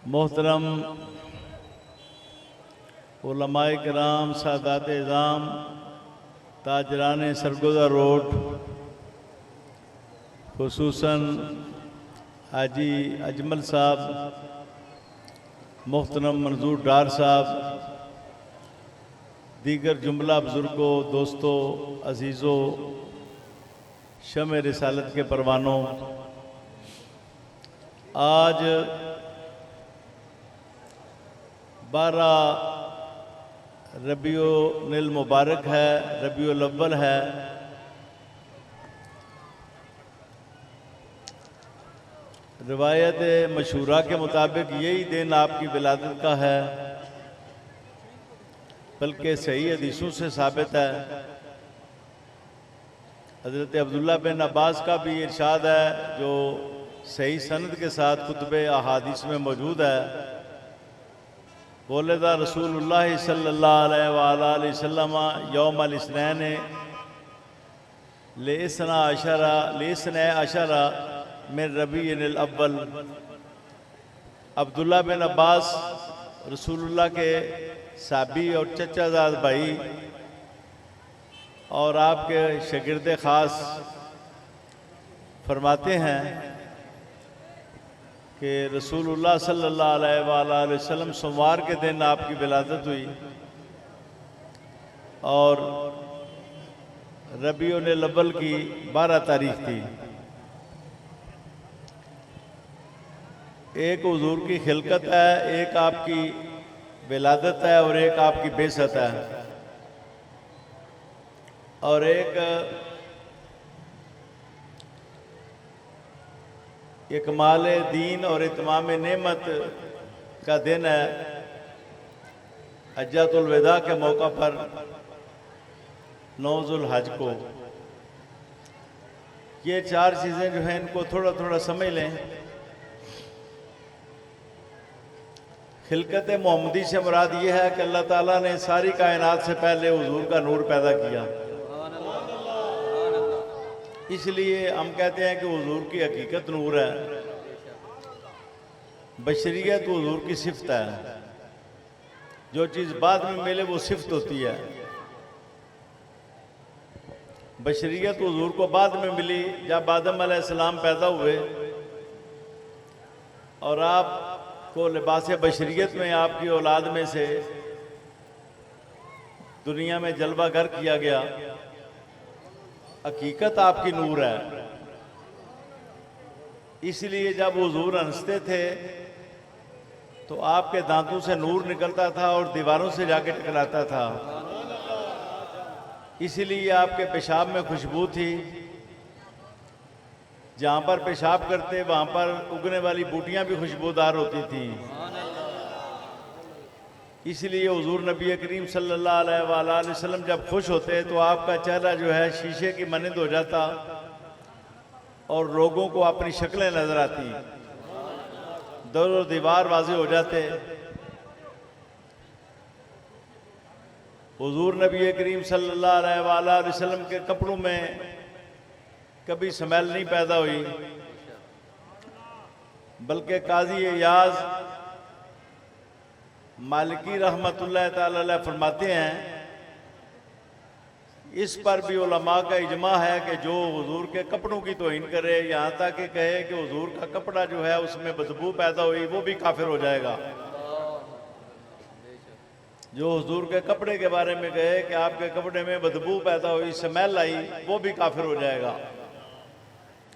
मोहतरम उलमाए किराम, सादात इज़ाम, ताजरान सरगोदा रोड, खुसूसन हाजी अजमल साहब, मोहतरम मंजूर डार साहब, दीगर जुमला बुज़ुर्गों, दोस्तों, अजीज़ों, शमे रिसालत के परवानों, आज 12 रबीउल मुबारक है, रबीउल अव्वल है। रिवायत मशहूरा के मुताबिक यही दिन आपकी विलादत का है, बल्कि सही हदीसों से साबित है। हज़रत अब्दुल्ला बिन अब्बास का भी इरशाद है, जो सही सनद के साथ कुतुबे अहादीस में मौजूद है। बोलेदा रसूलुल्लाह सल्लल्लाहु अलैहि वसल्लम यौमल इस्नैन लेसना अशरा में रबीउल अव्वल। अब्दुल्ला बिन अब्बास रसूलुल्लाह के साबी और चचाजाद भाई और आपके शागिर्द ख़ास फरमाते हैं कि रसूलुल्लाह सल्लल्लाहु अलैहि वसल्लम सोमवार के दिन आपकी विलादत हुई और रबीउल अव्वल की 12 तारीख थी। एक हुजूर की खिलकत है, एक आपकी विलादत है और एक आपकी बेसत है, और एक इकमाल दीन और इतमाम नेमत का दिन है। हज्जतुल विदा के मौका पर 9 ज़ुल्हज को ये 4 चीज़ें जो हैं इनको थोड़ा थोड़ा समझ लें। खिलकत मोहम्मदी से मुराद ये है कि अल्लाह ताला ने सारी कायनात से पहले हुजूर का नूर पैदा किया। इसलिए हम कहते हैं कि हुजूर की हकीकत नूर है, बशरियत हुजूर की सिफत है। जो चीज़ बाद में मिले वो सिफत होती है। बशरियत हुजूर को बाद में मिली जब आदम अलैहिस्सलाम पैदा हुए और आपको लिबास बशरियत में आपकी औलाद में से दुनिया में जलवा गर किया गया। हकीकत आपकी नूर है। इसलिए जब हुजूर हंसते थे तो आपके दांतों से नूर निकलता था और दीवारों से जाके टकराता था। इसलिए आपके पेशाब में खुशबू थी। जहाँ पर पेशाब करते वहाँ पर उगने वाली बूटियाँ भी खुशबूदार होती थीं। इसलिए हुजूर नबी करीम सल्लल्लाहु अलैहि वसल्लम जब खुश होते तो आपका चेहरा जो है शीशे की मानंद हो जाता और लोगों को अपनी शक्लें नजर आती, दर दीवार वाज़े हो जाते। हुजूर नबी करीम सल्लल्लाहु अलैहि वसल्लम के कपड़ों में कभी स्मेल नहीं पैदा हुई, बल्कि काजी इयाज मालिकी रहमतुल्लाह ताला अलैह फरमाते हैं, इस पर भी उलमा का इजमा है कि जो हुजूर के कपड़ों की तौहीन करे, यहाँ तक कि कहे कि हुजूर का कपड़ा जो है उसमें बदबू पैदा हुई, वो भी काफिर हो जाएगा। जो हुजूर के कपड़े के बारे में कहे कि आपके कपड़े में बदबू पैदा हुई, स्मेल आई, वो भी काफिर हो जाएगा।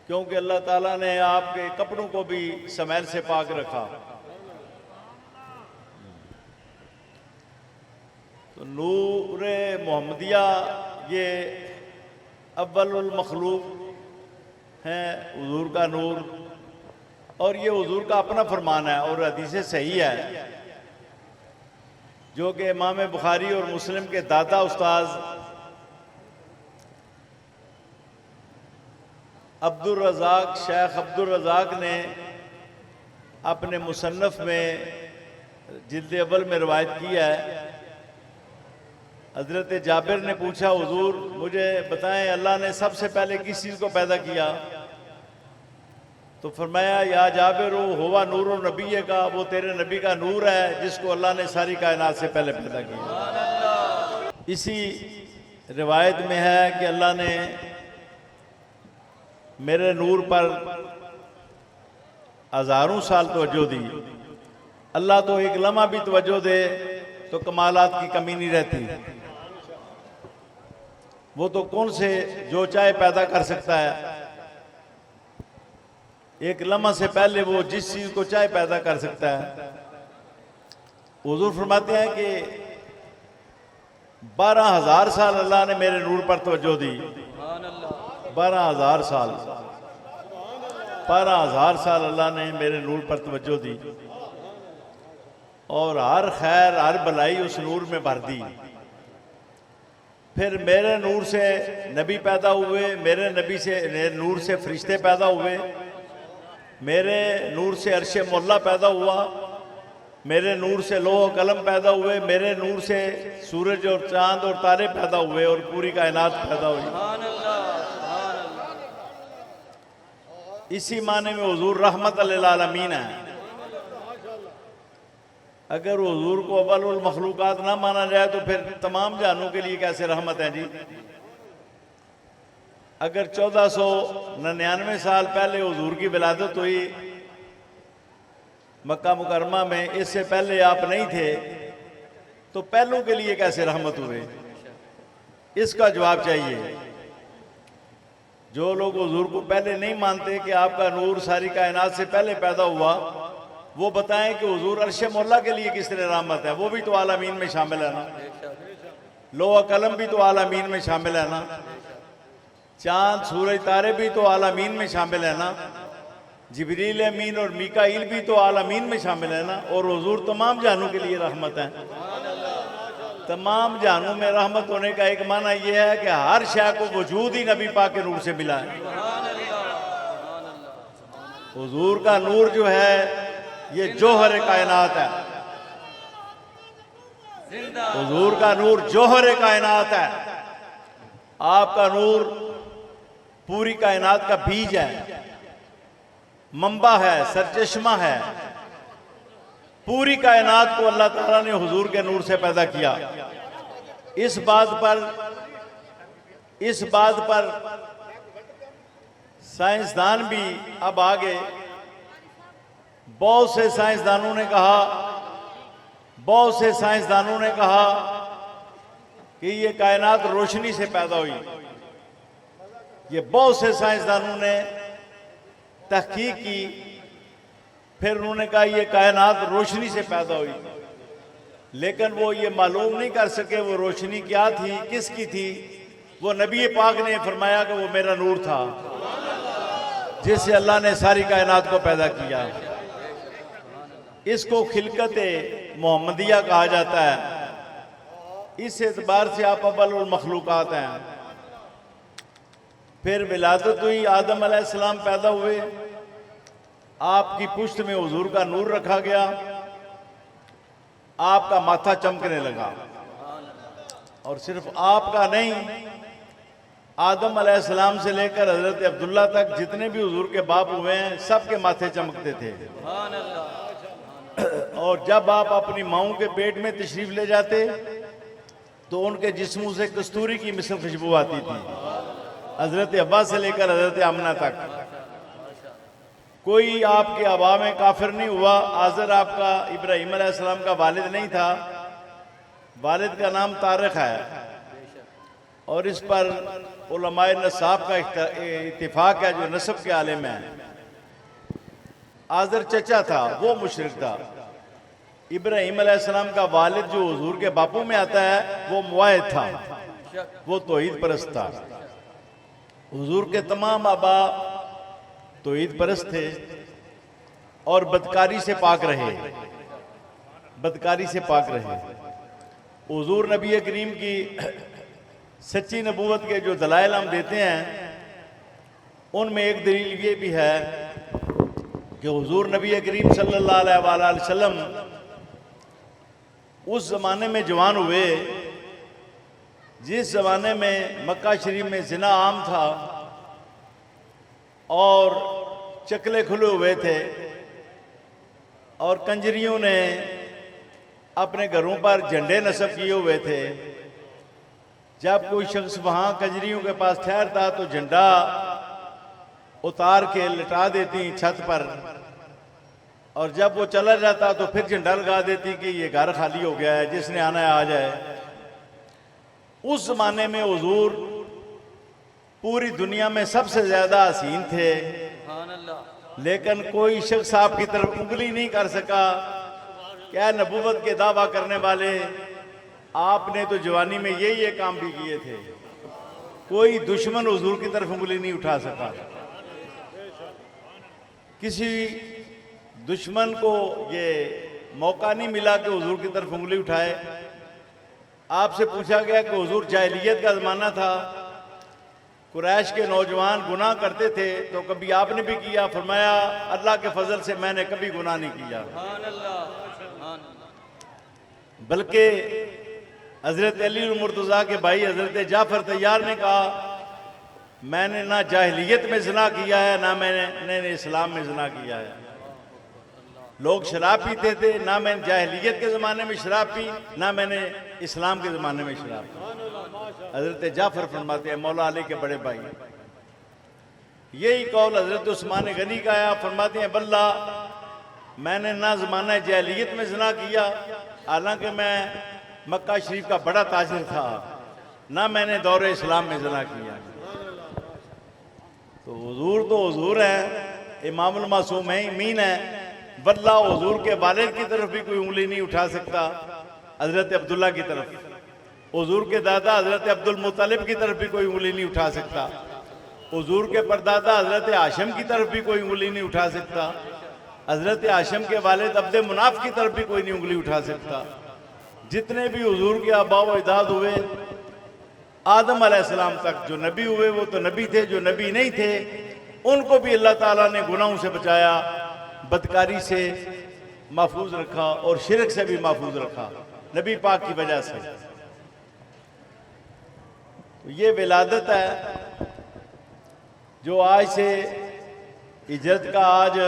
क्योंकि अल्लाह ताला ने आपके कपड़ों को भी स्मेल से पाक रखा। तो नूर मोहम्मदिया ये अव्वलुल मखलूक है, हुजूर का नूर, और ये हुजूर का अपना फरमान है और हदीस सही है, जो कि इमाम बुखारी और मुस्लिम के दादा उस्ताद अब्दुल रज़ाक, शेख अब्दुल रज़ाक ने अपने मुसन्नफ़ में जिल्द अव्वल में रवायत किया है। हज़रत जाबिर ने पूछा, हुजूर मुझे बताएं अल्लाह ने सबसे पहले किस चीज़ को पैदा किया? तो फरमाया या जाबिर हुवा नूर नबी का, वो तेरे नबी का नूर है जिसको अल्लाह ने सारी कायनात से पहले पैदा किया। इसी रिवायत में है कि अल्लाह ने मेरे नूर पर हज़ारों साल तवज्जो दी। अल्लाह तो एक लम्हा भी तवज्जो दे तो कमालात की कमी नहीं रहती। वो तो कौन से जो चाहे पैदा कर सकता है, एक लम्हा से पहले वो जिस चीज को चाहे पैदा कर सकता है। हुजूर फरमाते हैं कि 12,000 साल अल्लाह ने मेरे नूर पर तवज्जो दी। 12,000 साल, 12,000 साल अल्लाह ने मेरे नूर पर तवज्जो दी और हर खैर हर भलाई उस नूर में भर दी। फिर मेरे नूर से नबी पैदा हुए, मेरे नूर से फरिश्ते पैदा हुए, मेरे नूर से अर्श मोल्ला पैदा हुआ, मेरे नूर से लोह कलम पैदा हुए, मेरे नूर से सूरज और चांद और तारे पैदा हुए और पूरी कायनात पैदा हुई। इसी माने में हुजूर रहमत लिल आलमीन है। अगर हुजूर को अव्वलुल मखलूकात ना माना जाए तो फिर तमाम जानों के लिए कैसे रहमत है जी। अगर 1499 साल पहले हुजूर की विलादत हुई मक्का मुकरमा में, इससे पहले आप नहीं थे, तो पहलों के लिए कैसे रहमत हुए? इसका जवाब चाहिए। जो लोग हुजूर को पहले नहीं मानते कि आपका नूर सारी कायनात से पहले पैदा हुआ, वो बताएं कि हुजूर अर्श मौला के लिए किस तरह रहमत है। वो भी तो आलमीन में शामिल है ना, लोहा कलम भी तो आलमीन में शामिल है ना, चांद सूरज तारे भी तो आलमीन में शामिल है ना, जिब्रील अमीन और मीकाईल भी तो आलमीन में शामिल है ना। और हुजूर तमाम जानों के लिए रहमत है। तमाम जानों में रहमत होने का एक माना यह है कि हर शय को वजूद ही नबी पाक के नूर से मिला है। हुजूर का नूर जो है ये जोहर कायनात है। हुजूर का नूर जोहर कायनात है। आपका नूर पूरी कायनात का बीज है, मंबा है, सरचश्मा है। पूरी कायनात को अल्लाह ताला ने हुजूर के नूर से पैदा किया। इस बात पर साइंसदान भी अब आगे, बहुत से साइंसदानों ने कहा कि ये कायनात रोशनी से पैदा हुई। ये बहुत से साइंसदानों ने तहकीक की, फिर उन्होंने कहा ये कायनात रोशनी से पैदा हुई, लेकिन वो ये मालूम नहीं कर सके वो रोशनी क्या थी, किसकी थी। वो नबी पाक ने फरमाया कि वो मेरा नूर था जिससे अल्लाह ने सारी कायनात को पैदा किया। इसको खिलकत मोहम्मदिया कहा जाता है। इस एतबार से आप अव्वलुल मखलूकात हैं। फिर विलादत हुई, आदम अलैहिस्सलाम पैदा हुए, आपकी पुश्त में हुजूर का नूर रखा गया, आपका माथा चमकने लगा। और सिर्फ आपका नहीं, आदम अलैहिस्सलाम से लेकर हजरत अब्दुल्ला तक जितने भी हुजूर के बाप हुए हैं सबके माथे चमकते थे। और जब आप अपनी माओं के पेट में तशरीफ ले जाते तो उनके जिस्मों से कस्तूरी की मिसल खुशबू आती थी, हजरत अब्बा से लेकर हजरत आमना तक। कोई आपके अबा में काफिर नहीं हुआ। आज़र आपका इब्राहिम अलैहिस्सलाम का वालिद नहीं था, वालिद का नाम तारिक है। और इस पर उलमाए नसाब का इत्तिफाक है जो नसब के आलिम है। आज़र चचा था, वो मुशरिक था। इब्राहिम अलैहिस्सलाम का वालिद जो हुजूर के बापों में आता है वो मुवाहिद था, वो तौहीद परस्त था। हुजूर के तमाम आबा तौहीद परस्त थे और बदकारी से पाक रहे, बदकारी से पाक रहे। हुजूर नबी करीम की सच्ची नबूवत के जो दलाइल हम देते हैं उनमें एक दलील ये भी है कि हुजूर नबी करीम सल्लल्लाहु अलैहि वसल्लम उस ज़माने में जवान हुए जिस ज़माने में मक्का शरीफ में ज़िना आम था और चकले खुले हुए थे और कंजरियों ने अपने घरों पर झंडे नस्ब किए हुए थे। जब कोई शख्स वहाँ कंजरियों के पास ठहरता तो झंडा उतार के लटा देती छत पर, और जब वो चला जाता तो फिर झंडा लगा देती कि ये घर खाली हो गया है, जिसने आना है आ जाए। उस जमाने में हुजूर पूरी दुनिया में सबसे ज्यादा हसीन थे, लेकिन कोई शख्स आपकी तरफ उंगली नहीं कर सका। क्या नबूवत के दावा करने वाले, आपने तो जवानी में ये काम भी किए थे। कोई दुश्मन हुजूर की तरफ उंगली नहीं उठा सका। किसी दुश्मन को ये मौका नहीं मिला कि हुजूर की तरफ उंगली उठाए। आपसे पूछा गया कि हुजूर जाहिलियत का ज़माना था, कुरैश के नौजवान गुनाह करते थे तो कभी आपने भी किया? फरमाया अल्लाह के फजल से मैंने कभी गुनाह नहीं किया। बल्कि हजरत अली मुर्तज़ा के भाई हजरत जाफर तैयार ने कहा मैंने ना जाहिलियत में ज़िना किया है ना मैंने इस्लाम में ज़िना किया है। लोग शराब पीते थे, ना मैंने जाहिलियत के ज़माने में शराब पी, ना मैंने इस्लाम के ज़माने में शराब पी। हजरत जाफर फरमाते हैं मौला अली के बड़े भाई। यही कौल हजरत उस्मान गनी का आया, फरमाते हैं बल्ला मैंने ना ज़माना जाहिलियत में ज़िना किया, हालांकि मैं मक्का शरीफ का बड़ा ताजिर था, ना मैंने दौरे इस्लाम में ज़िना किया। तो हुजूर हैं, इमामुल मासूमीन है। वल्ला हुजूर के वालिद की तरफ भी कोई उंगली नहीं उठा सकता, हजरत अब्दुल्ला की तरफ। हुजूर के दादा हजरत अब्दुल मुत्तलिब की तरफ भी कोई उंगली नहीं उठा सकता। हुजूर के परदादा हजरत हाशिम की तरफ भी कोई उंगली नहीं उठा सकता। हजरत हाशिम के वालिद अब्द मुनाफ की तरफ भी कोई नहीं उंगली उठा सकता। जितने भी हुजूर के आबा व अजदाद हुए आदम अलैहिस्सलाम तक जो नबी हुए वो तो नबी थे, जो नबी नहीं थे उनको भी अल्लाह ताला ने गुनाहों से बचाया, बदकारी से महफूज रखा और शिरक से भी महफूज रखा नबी पाक की वजह से। तो ये विलादत है जो आज से हिजरत का आज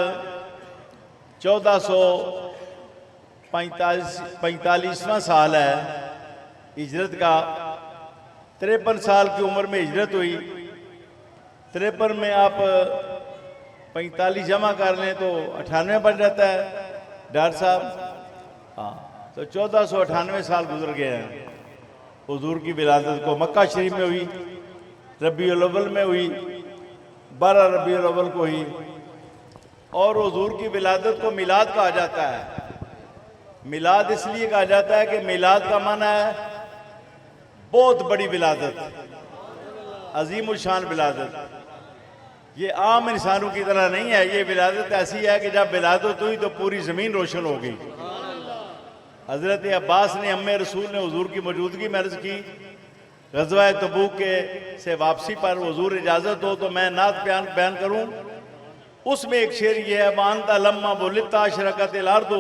1445वां साल है हिजरत का। 53 साल की उम्र में हिजरत हुई। 53 में आप 45 जमा कर लें तो 98 बन जाता है डॉक्टर साहब। हाँ, तो 1498 साल गुजर गए हैं हुजूर की विलादत को। मक्का शरीफ में हुई, रबीउल अव्वल में हुई, 12 रबीउल अव्वल को हुई। और हुजूर की विलादत को मिलाद कहा जाता है। मिलाद इसलिए कहा जाता है कि मिलाद का माना है बहुत बड़ी विलादत, अजीम शान विलादत। ये आम इंसानों की तरह नहीं है। ये विलादत ऐसी है कि जब विलादत हुई तो पूरी ज़मीन रोशन हो गई। हज़रत अब्बास ने अम्मे रसूल ने हुजूर की मौजूदगी में अर्ज़ की, ग़ज़वा तबूक के से वापसी पर हुजूर इजाज़त हो तो मैं नात बयान करूँ। उसमें एक शेर ये है, मानता लम्मा बोलिता शरकत अर्द।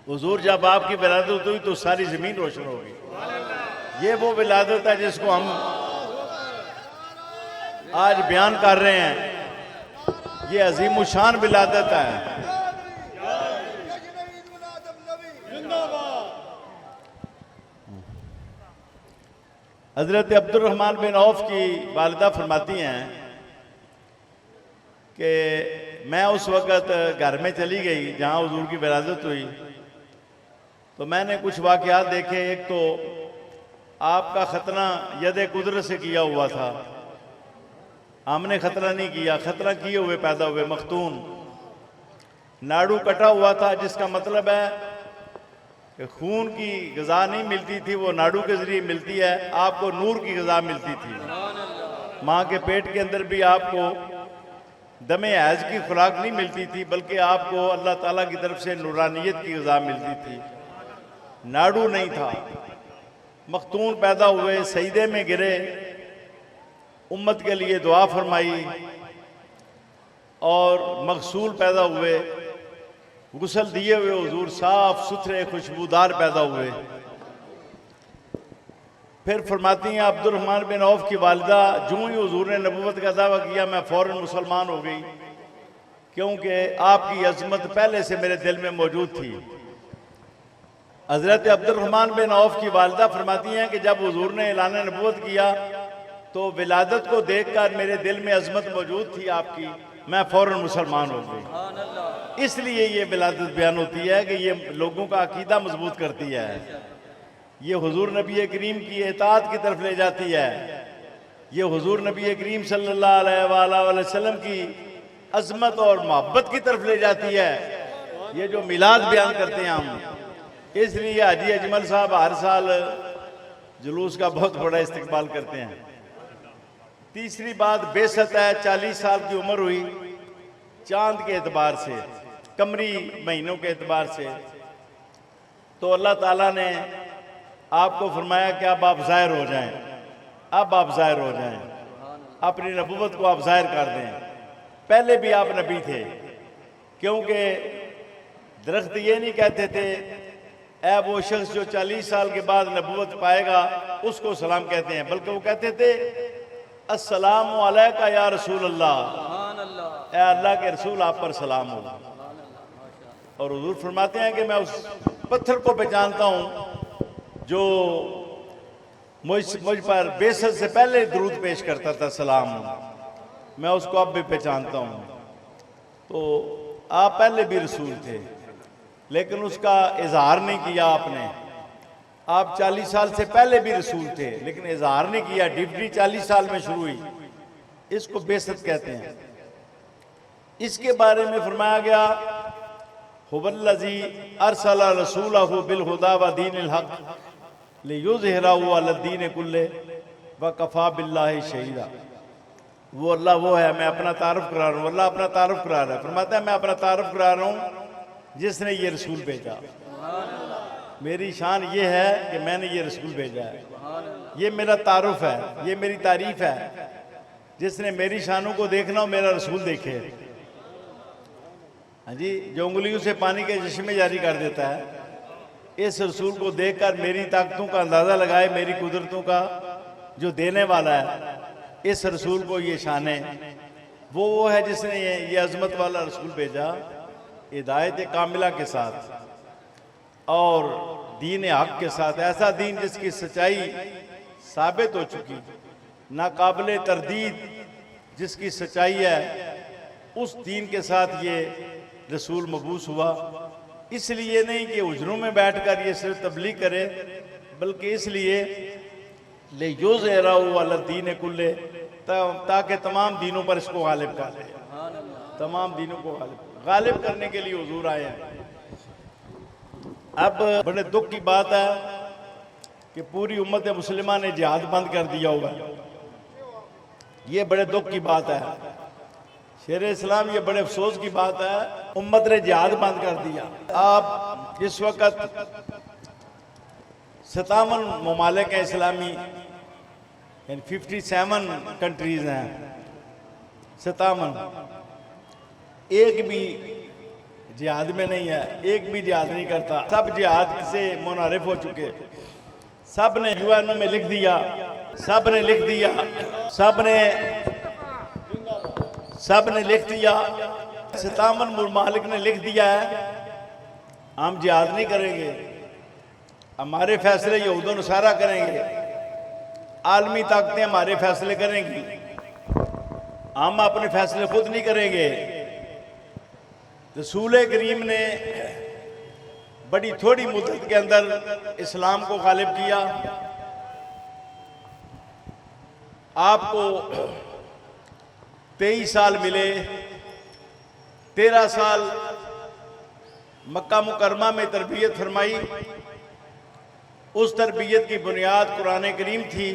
हुजूर जब आपकी विलादत हुई तो सारी ज़मीन रोशन हो गई। ये वो विलादत है जिसको हम आज बयान कर रहे हैं। ये अजीम शान विलादत है। हजरत अब्दुर्रहमान बिन औफ की वालिदा फरमाती हैं कि मैं उस वक़्त घर में चली गई जहाँ हुजूर की विलादत हुई, तो मैंने कुछ वाक़यात देखे। एक तो आपका खतना यद कुदरत से किया हुआ था, हमने खतरा नहीं किया, खतरा किए हुए पैदा हुए। मखतून नाड़ू कटा हुआ था, जिसका मतलब है कि खून की ग़िज़ा नहीं मिलती थी, वो नाड़ू के ज़रिए मिलती है। आपको नूर की ग़िज़ा मिलती थी। माँ के पेट के अंदर भी आपको दमे हैज़ की खुराक नहीं मिलती थी, बल्कि आपको अल्लाह ताला की तरफ से नूरानियत की ग़िज़ा मिलती थी। नाड़ू नहीं था। मखतून पैदा हुए, सईदे में गिरे, उम्मत के लिए दुआ फरमाई और मकसूल पैदा हुए, गुसल दिए हुए हुजूर साफ सुथरे खुशबूदार पैदा हुए। फिर फरमाती हैं अब्दुर्रहमान बिन औफ की वालिदा, जो ही हुजूर ने नबूवत का दावा किया मैं फ़ौरन मुसलमान हो गई। क्योंकि आपकी अजमत पहले से मेरे दिल में मौजूद थी। हजरत अब्दुर्रहमान बिन औफ की वालिदा फरमाती हैं कि जब हुजूर ने ऐलान नबूवत किया तो विलादत को देखकर मेरे दिल में अजमत मौजूद थी आपकी, मैं फौरन मुसलमान हो गई। इसलिए ये विलादत बयान होती है कि ये लोगों का अकीदा मजबूत करती है, ये हुजूर नबी करीम की इताअत की तरफ ले जाती है, ये हुजूर नबी करीम सल्लल्लाहु अलैहि वसल्लम की अजमत और मोहब्बत की तरफ ले जाती है। ये जो मिलाद बयान करते हैं हम, इसलिए हाजी अजमल साहब हर साल जुलूस का बहुत बड़ा इस्तेकबाल करते हैं। तीसरी बात बेसत है, 40 साल की उम्र हुई चांद के एतबार से, कमरी महीनों के एतबार से, तो अल्लाह ताला ने आपको फरमाया कि अब आप ज़ाहिर हो जाएं, अब आप ज़ाहिर हो जाएं, अपनी नबूवत को आप ज़ाहिर कर दें। पहले भी आप नबी थे, क्योंकि दरख्त ये नहीं कहते थे ऐ वो शख्स जो 40 साल के बाद नबूवत पाएगा उसको सलाम कहते हैं, बल्कि वो कहते थे अस्सलामु अलैका या रसूल अल्लाह, ऐ अल्लाह के रसूल आप पर सलाम हो। और हुजूर फरमाते हैं कि मैं उस पत्थर को पहचानता हूँ जो मुझ पर बेसत से पहले दरूद पेश करता था, सलाम, मैं उसको अब भी पहचानता हूँ। तो आप पहले भी रसूल थे, लेकिन उसका इजहार नहीं किया आपने। आप 40 साल से पहले भी रसूल थे, लेकिन इजहार नहीं किया, ड्यूटी 40 साल में शुरू हुई, इसको बेसत कहते हैं। इसके बारे में फरमाया गया हुवल्लज़ी अरसला रसूलहु बिल हुदा व दीनिल हक लियुज़हिरहु अलद्दीन कुल्ले व कफ़ा बिल्लाहि शहीदा। वो अल्लाह वो है, मैं अपना तारुफ करा रहा हूँ, अल्लाह अपना तारुफ करा रहा है। फरमाता है मैं अपना तारुफ करा रहा हूँ जिसने ये रसूल भेजा। मेरी शान ये है कि मैंने ये रसूल भेजा है, ये मेरा तारुफ है, ये मेरी तारीफ है। जिसने मेरी शानों को देखना हो मेरा रसूल देखे। हाँ जी, जो उंगलियों से पानी के चश्मे जारी कर देता है, इस रसूल को देखकर मेरी ताकतों का अंदाज़ा लगाए, मेरी कुदरतों का जो देने वाला है, इस रसूल को ये शान है। वो है जिसने ये अजमत वाला रसूल भेजा हिदायत कामिला के साथ और दीन हक के साथ, ऐसा दीन जिसकी सच्चाई साबित हो चुकी, नाकाबिले तरदीद जिसकी सच्चाई है, उस दीन के साथ ये रसूल मबूस हुआ। इसलिए नहीं कि हुजरों में बैठकर ये सिर्फ तबलीग करे, बल्कि इसलिए ले युज़हिरहु अलद्दीन कुल्ले, ताकि तमाम दीनों पर इसको गालिब कर ले, तमाम दीनों को गालिब करने के लिए हुजूर आए हैं। अब बड़े दुख की बात है कि पूरी उम्मत मुस्लिमा ने जिहाद बंद कर दिया हुआ है। ये बड़े दुख की बात है शेर इस्लाम, ये बड़े अफसोस की बात है, उम्मत ने जिहाद बंद कर दिया। आप इस वक्त 57 ममालिक हैं इस्लामी, 57 कंट्रीज हैं, 57, एक भी जिहाद में नहीं है, एक भी जिहाद नहीं करता। सब जिहाद से मुनारिफ हो चुके, सब ने यूएन में लिख दिया, सब ने लिख दिया, सब ने लिख दिया, 57 ममालिक ने लिख दिया है हम जिहाद नहीं करेंगे, हमारे फैसले यहूद व नसारा करेंगे, आलमी ताकतें हमारे फैसले करेंगी, हम अपने फैसले खुद नहीं करेंगे। रसूल करीम ने बड़ी थोड़ी मुद्दत के अंदर इस्लाम को गालिब किया। आपको 23 साल मिले, 13 साल मक्का मुकरमा में तरबियत फरमाई। उस तरबियत की बुनियाद कुरान करीम थी।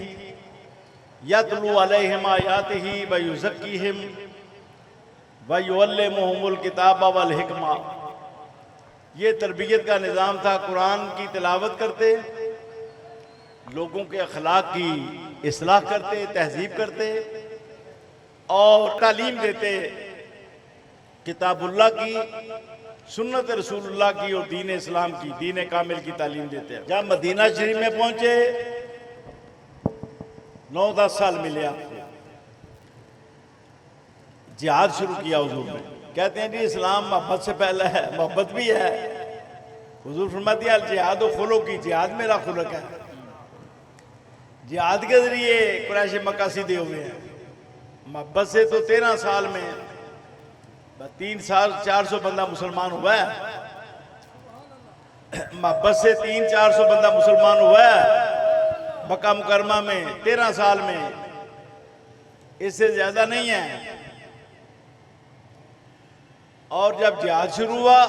यतलू अलैहिम आयातिही व युज़क्कीहिम व युअल्लिमुहुमुल किताब वल हिकमा। ये तरबियत का निज़ाम था। कुरान की तिलावत करते, लोगों के अखलाक की इस्लाह करते, तहजीब करते और तालीम देते किताबुल्लाह की, सुन्नत रसूलुल्लाह की और दीन इस्लाम की, दीन कामिल की तालीम देते हैं। जब मदीना शरीफ में पहुंचे 9-10 साल मिले आपको, जिहाद शुरू किया हुजूर ने। कहते हैं जी इस्लाम मोहब्बत से पहले है, मोहब्बत भी है। हुजूर फरमाते हैं जिहाद खुलुक की, जिहाद मेरा खुलक है। जिहाद के जरिए कुरैश मक्का सीधे हुए हैं। मोहब्बत से तो 13 साल में 3 साल 400 बंदा मुसलमान हुआ है। मोहब्बत से 300-400 बंदा मुसलमान हुआ है मक्का मुकरमा में 13 साल में, इससे ज्यादा नहीं है। और जब जिहाद शुरू हुआ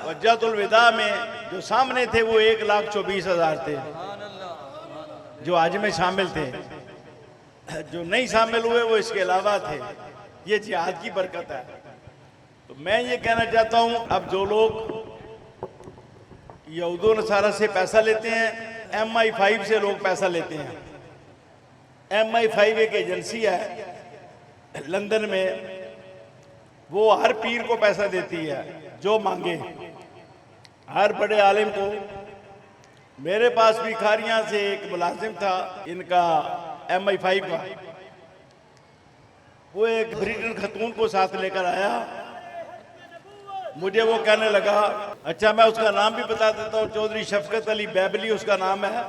वज्जतुल विदा में जो सामने थे वो 1,24,000 थे जो आज में शामिल थे। जो नहीं शामिल हुए वो इसके अलावा थे। ये जिहाद की बरकत है। तो मैं ये कहना चाहता हूं, अब जो लोग यहूदो नसारा से पैसा लेते हैं, MI5 से लोग पैसा लेते हैं। MI5 एक एजेंसी है लंदन में, वो हर पीर को पैसा देती है जो मांगे, हर बड़े आलिम को। मेरे पास भिखारियां से एक मुलाजिम था इनका MI5 का, वो एक ब्रिटेन खतून को साथ लेकर आया। मुझे वो कहने लगा, अच्छा मैं उसका नाम भी बता देता हूँ, चौधरी शफकत अली बैबली उसका नाम है,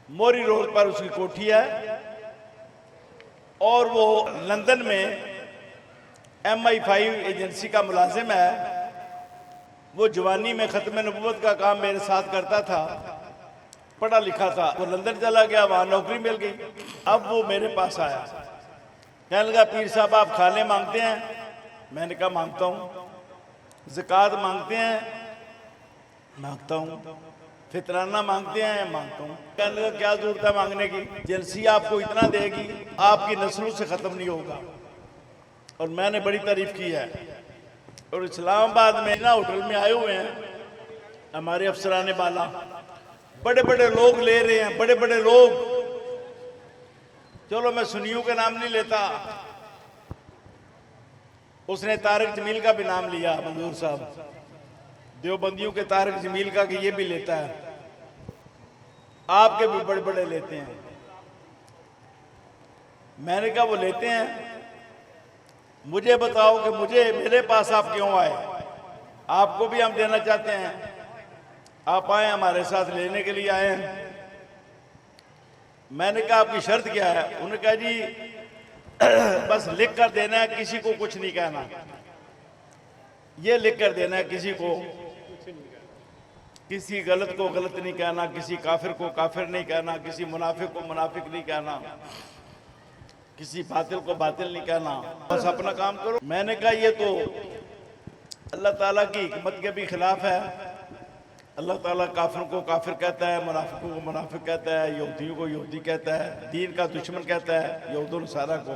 मोरी रोड पर उसकी कोठी है। और वो लंदन में MI5 एजेंसी का मुलाजिम है। वो जवानी में खत्म नबूवत का काम मेरे साथ करता था, पढ़ा लिखा था। वो लंदन चला गया, वहां नौकरी मिल गई। अब वो मेरे पास आया, कहने लगा पीर साहब आप खाने मांगते हैं? मैंने कहा मांगता हूँ। ज़कात मांगते हैं? मांगता हूँ। फितराना मांगते हैं? मांगता हूँ। कहने लगा क्या जरूरत है मांगने की, एजेंसी आपको इतना देगी आपकी नस्लों से खत्म नहीं होगा। और मैंने बड़ी तारीफ की है। और इस्लामाबाद में ना होटल में आए हुए हैं हमारे अफसराने बाला, बड़े बड़े लोग ले रहे हैं, बड़े बड़े लोग। चलो मैं सुन्नियों का नाम नहीं लेता, उसने तारिक जमील का भी नाम लिया, मंजूर साहब देवबंदियों के तारिक जमील का, कि ये भी लेता है, आपके भी बड़े बड़े लेते हैं। मैंने कहा वो लेते हैं, मुझे बताओ कि मुझे मेरे पास आप क्यों आए? आपको भी हम देना चाहते हैं, आप आए हमारे साथ लेने के लिए आए हैं। मैंने कहा आपकी शर्त क्या है? उन्होंने कहा जी बस लिख कर देना है, किसी को कुछ नहीं कहना। ये लिख कर देना है, किसी को किसी गलत को गलत नहीं कहना, किसी काफिर को काफिर नहीं कहना, किसी मुनाफिक को मुनाफिक नहीं कहना, किसी बातिल को बातिल नहीं कहना, बस अपना काम करो। मैंने कहा ये तो अल्लाह ताला की हिकमत के भी खिलाफ है। अल्लाह ताला काफिर को काफिर कहता है, मुनाफिकों को मुनाफिक कहता है, यहूदियों को यहूदी कहता है, दीन का दुश्मन कहता है यहूद नसारा को।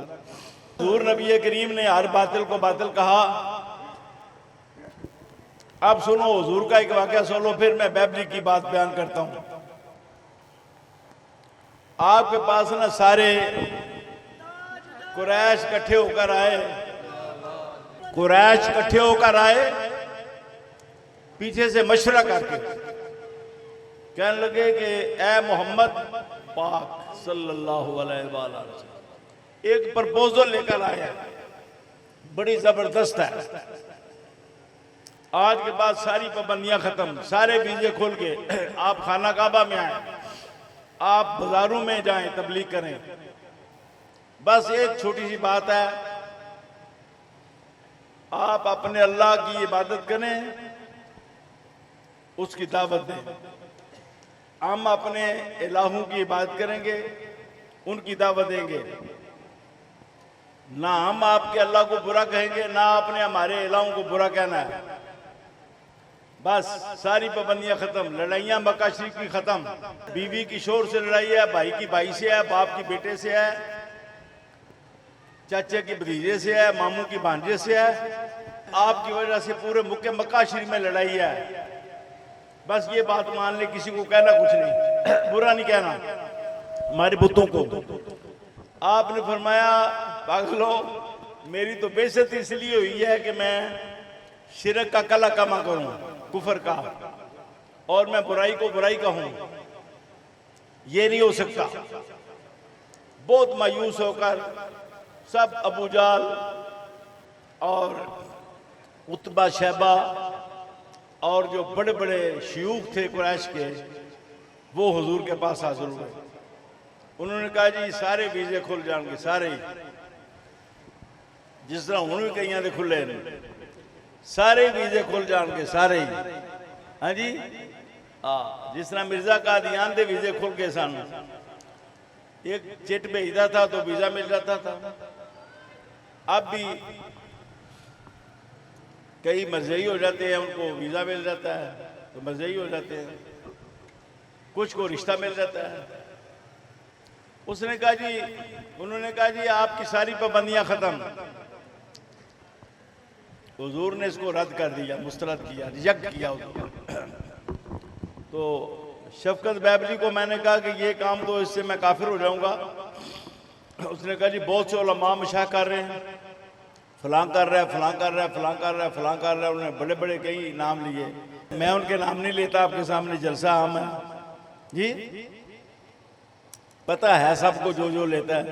हुजूर नबी करीम ने हर बातिल को बातिल कहा। अब सुनो हुजूर का एक वाकया सुनो, फिर मैं बैबली की बात बयान करता हूं। आपके पास ना सारे कुरैश इकट्ठे होकर आए, कुरैश इकट्ठे होकर आए पीछे से मशवरा करके, कहने लगे कि ए मोहम्मद पाक सल्लल्लाहु अलैहि वसल्लम एक प्रपोजल लेकर आया, बड़ी जबरदस्त है। आज के बाद सारी पाबंदियां खत्म, सारे वीजे खोल के आप खाना काबा में आए, आप बाजारों में जाएं, तबलीग करें। बस एक छोटी सी बात है, आप अपने अल्लाह की इबादत करें, उसकी दावत दें। हम अपने इलाहों की इबादत करेंगे, उनकी दावत देंगे। ना हम आपके अल्लाह को बुरा कहेंगे, ना आपने हमारे इलाहों को बुरा कहना है। बस सारी पाबंदियां खत्म, लड़ाइयां मक्का शरीफ की खत्म। बीवी की शोर से लड़ाई है, भाई की भाई से है, बाप की बेटे से है, चाचे की भतीजे से है, मामू की भांजे से है। आपकी वजह से पूरे मुक्के मक्का शरीफ में लड़ाई है। बस ये बात मान ले, किसी को कहना कुछ नहीं, बुरा नहीं कहना हमारे बुतों को। आपने फरमाया पागलो, मेरी तो बेइज्जती इसलिए हुई है कि मैं शिरक का कला कमा करूं, कुफर का, और मैं बुराई को बुराई कहूं, ये नहीं हो सकता। बहुत मायूस होकर सब अबू जाल और उतबा शैबा और जो बड़े बड़े शयूख थे कुरैश के, वो हुजूर के पास हाजिर हुए। उन्होंने कहा जी सारे वीजे खुल जाएंगे, सारे ही, जिस तरह हूँ भी कई दे खुले ने, सारे वीजे खुल जाएंगे, सारे ही। हाँ जी, हाँ, जिस तरह मिर्जा कादियान दे वीजे खुल गए सन, एक चिट भेजता था तो वीजा मिल जाता था। अब भी कई मर्जई हो जाते हैं, उनको वीजा मिल जाता है तो मर्जई हो जाते हैं, कुछ को रिश्ता मिल जाता है। उसने कहा जी, उन्होंने कहा जी आपकी सारी पाबंदियां खत्म। हुजूर ने इसको रद्द कर दिया, मुस्तरद किया, रिजेक्ट किया तो शफकत बैबली को मैंने कहा कि ये काम तो इससे मैं काफिर हो जाऊंगा। उसने कहा जी बहुत से उलमा मशाह कर रहे हैं, फलां कर रहा है, फलां कर रहा है, फलां कर रहा है, फलां कर रहा है। उन्होंने बड़े बड़े कई नाम लिए, मैं उनके नाम नहीं लेता, आपके सामने जलसा आम है जी, पता है सबको जो जो लेता है।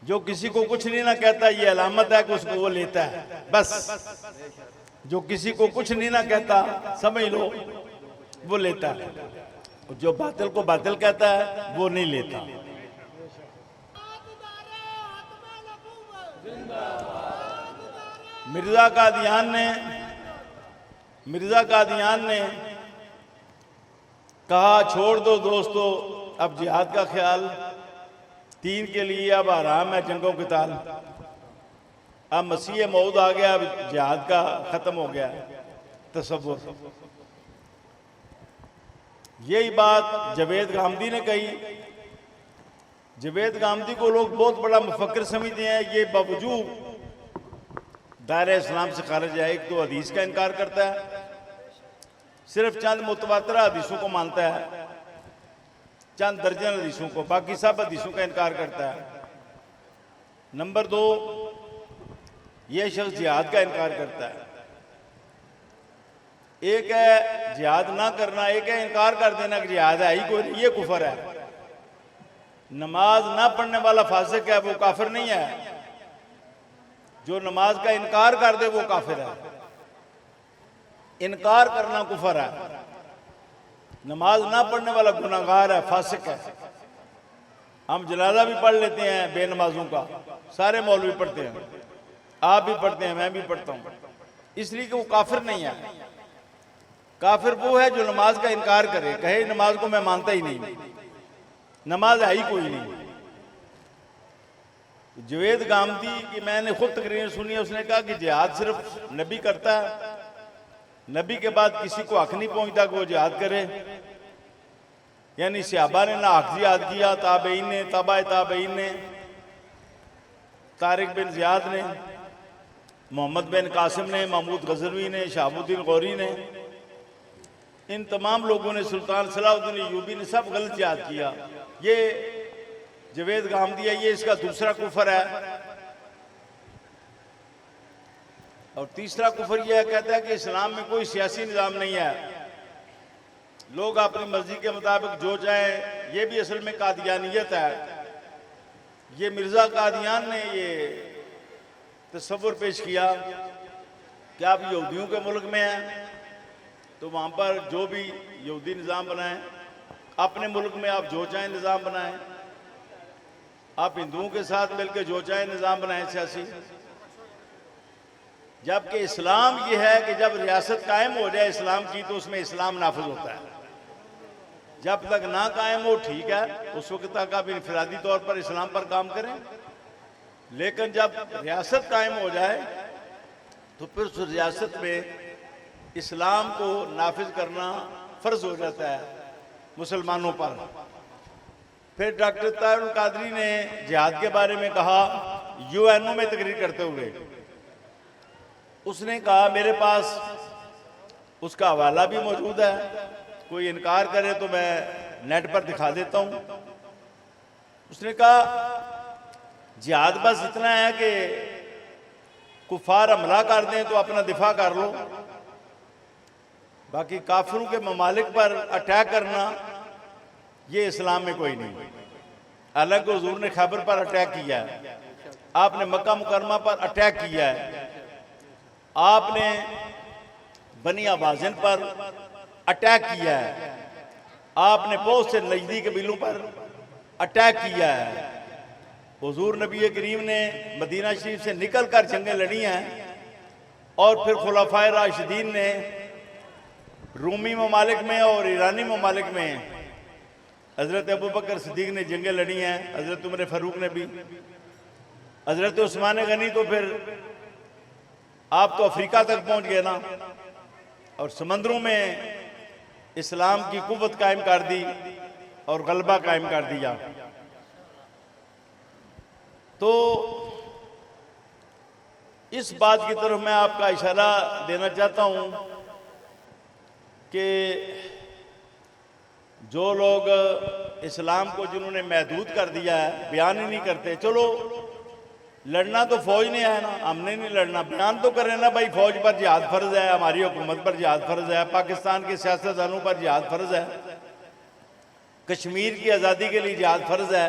जो किसी को कुछ नहीं ना कहता, ये अलामत है कि उसको वो लेता है बस। जो किसी को कुछ नहीं ना कहता, समझ लो वो लेता है, जो बातिल को बातिल कहता है वो नहीं लेता। मिर्जा कादियान ने कहा छोड़ दो दोस्तों, अब जिहाद का ख्याल, तीन के लिए अब आराम है, जंगों के ताल, अब मसीह मौद आ गया, अब जिहाद का खत्म हो गया तसव्वुर। यही बात जावेद गामदी ने कही। जावेद गामदी को लोग बहुत बड़ा मुफक्किर समझते हैं, ये बावजूद दायरे इस्लाम से खारिज है। एक तो हदीस का इनकार करता है, सिर्फ चंद मुतवातिरा हदीसों को मानता है, चंद दर्जन हदीसों को, बाकी सब हदीसों का इनकार करता है। नंबर 2, यह शख्स जिहाद का इनकार करता है। एक है जिहाद ना करना, एक है इनकार कर देना कि जिहाद है ही कोई नहीं, ये कुफर है। नमाज ना पढ़ने वाला फासिक है, वो काफिर नहीं है। जो नमाज का इनकार कर दे वो काफिर है। इनकार करना कुफर है। नमाज ना पढ़ने वाला गुनाहगार है, फासिक है। हम जनाजा भी पढ़ लेते हैं बेनमाजों का, सारे मौलवी पढ़ते हैं, आप भी पढ़ते हैं, मैं भी पढ़ता हूं, इसलिए कि वो काफिर नहीं है। काफिर वो है जो नमाज का इनकार करे, कहे नमाज को मैं मानता ही नहीं, नमाज है ही कोई नहीं। जावेद गामदी की मैंने खुद तकरीर सुनी है, उसने कहा कि जिहाद सिर्फ नबी करता है, नबी के बाद किसी को हक नहीं पहुंचता कि वो जिहाद करे। यानी सहाबा ने ना हक जिहाद किया, ताबईन ने, तबाए ताबईन ने, तारिक बिन जियाद ने, मोहम्मद बिन कासिम ने, महमूद गजनवी ने, शहाबुद्दीन गौरी ने, इन तमाम लोगों ने, सुल्तान सलाहुद्दीन अय्यूबी ने, सब गलत जिहाद किया। ये जावेद गामदी है, ये इसका दूसरा कुफर है। और तीसरा कुफर यह कहता है कि इस्लाम में कोई सियासी निज़ाम नहीं है, लोग अपनी मर्जी के मुताबिक जो चाहें। ये भी असल में कादियानियत है। ये मिर्जा कादियान ने ये तस्वुर पेश किया कि आप यहूदियों के मुल्क में हैं तो वहाँ पर जो भी यहूदी निज़ाम बनाएं, अपने मुल्क में आप जो चाहें निज़ाम बनाएं, आप हिंदुओं के साथ मिलकर जो चाहें निज़ाम बनाएं सियासी। जबकि इस्लाम ये है कि जब रियासत कायम हो जाए इस्लाम की तो उसमें इस्लाम नाफिज होता है। जब तक ना कायम हो ठीक है, उस वक्त तक आप इनफरादी तौर पर इस्लाम पर काम करें, लेकिन जब रियासत कायम हो जाए तो फिर उस रियासत में इस्लाम को नाफिज करना फर्ज हो जाता है मुसलमानों पर। फिर डॉक्टर तारुल कादरी ने जिहाद के बारे में कहा यूएनओ में तकरीर करते हुए, उसने कहा मेरे पास उसका हवाला भी मौजूद है, कोई इनकार करे तो मैं नेट पर दिखा देता हूं। उसने कहा जिहाद बस इतना है कि कुफार हमला कर दें तो अपना दिफा कर लो, बाकी काफिरों के ममालिक पर अटैक करना ये इस्लाम में कोई नहीं। अलग हुजूर ने खैबर पर अटैक किया है, आपने मक्का मुकरमा पर अटैक किया है, आपने बनी आवाज़िन पर अटैक किया है, आपने बहुत से नजदीक कबीलों पर अटैक किया है। हुजूर नबी करीम ने मदीना शरीफ से निकल कर जंगें लड़ी हैं और फिर खुलाफाए राशिदीन ने रूमी ममालिक में और ईरानी ममालिक में हज़रत अबू बकर सिद्दीक ने जंगें लड़ी हैं, हज़रत उमर फ़ारूक ने भी, हज़रत उस्मान गनी तो फिर आप तो अफ्रीका तक पहुंच गए ना, और समंदरों में इस्लाम की कुव्वत कायम कर दी और गलबा कायम कर दिया। तो इस बात की तरफ मैं आपका इशारा देना चाहता हूं कि जो लोग इस्लाम को जिन्होंने महदूद कर दिया है, बयान ही नहीं करते। चलो लड़ना तो फौज ने है ना, हमने नहीं लड़ना, बयान तो करें ना भाई फौज पर जिहाद फर्ज है, हमारी हुकूमत पर जिहाद फर्ज है, पाकिस्तान के सियासतदानों पर जिहाद फर्ज है, कश्मीर की आज़ादी के लिए जिहाद फर्ज है,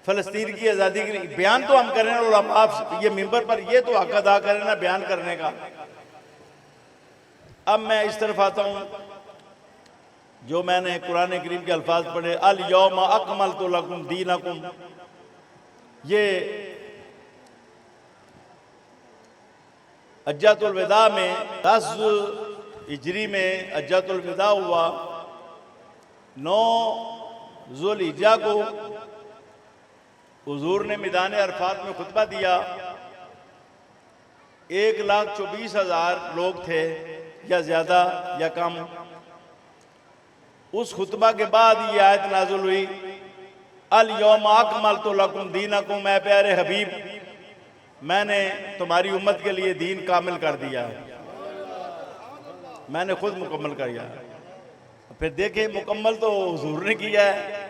फ़लस्तीन की आज़ादी के लिए बयान तो हम करें। और आप ये मिंबर पर ये तो हक अदा करें ना बयान करने का। अब मैं इस तरफ आता हूँ, जो मैंने कुरान करीम के अल्फाज पढ़े, अल यौमा अकमलतु लकुम दीनकुम, ये हज्जतुल विदा में 10 हिजरी में हज्जतुल विदा हुआ। 9 ज़ुल्हिज्जा को हुजूर ने मैदान अरफात में खुतबा दिया। 1,24,000 लोग थे या ज़्यादा या कम। उस खुतबा के बाद ये आयत नाज़िल हुई, अल यौमा अकमलतु लकुम दीनकुम, मैं प्यारे हबीब मैंने तुम्हारी उम्मत के लिए दीन कामिल कर दिया, मैंने खुद मुकम्मल कर दिया। फिर देखे मुकम्मल तो हुजूर ने किया है।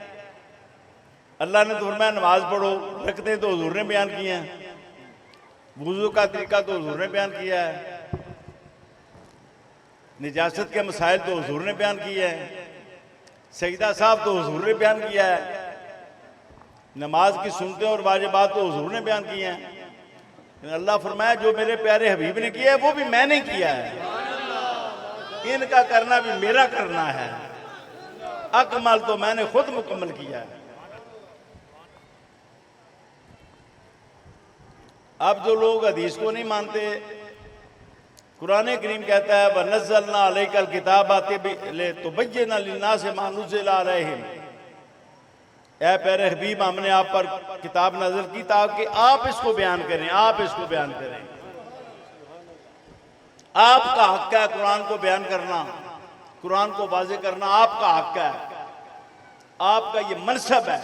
अल्लाह ने तो फरमाया नमाज पढ़ो, रखते तो हुजूर ने बयान किए हैं, वुज़ू का तरीका तो हुजूर ने बयान किया है, निजासत के मसाइल तो हुजूर ने बयान किए हैं, सजदा साहब तो हुजूर ने बयान किया है, नमाज की सुन्नतें और वाजिबात तो हुजूर ने बयान किए हैं। अल्लाह फरमाया जो मेरे प्यारे हबीब ने किया है वो भी मैंने किया है, इनका करना भी मेरा करना है। अकमल तो मैंने खुद मुकम्मल किया है। अब जो लोग हदीस को नहीं मानते, कुरान करीम कहता है वनज़्ज़लना अलैकल किताबा लितुबय्यिना लिन्नासि मा नुज़्ज़िला अलैहिम, ऐ प्यारे हबीब हमने आप पर किताब नाज़िल की ताकि आप इसको बयान करें, आप इसको बयान करें। आपका हक है कुरान को बयान करना, कुरान को वाज़े करना आपका हक है, आपका ये मनसब है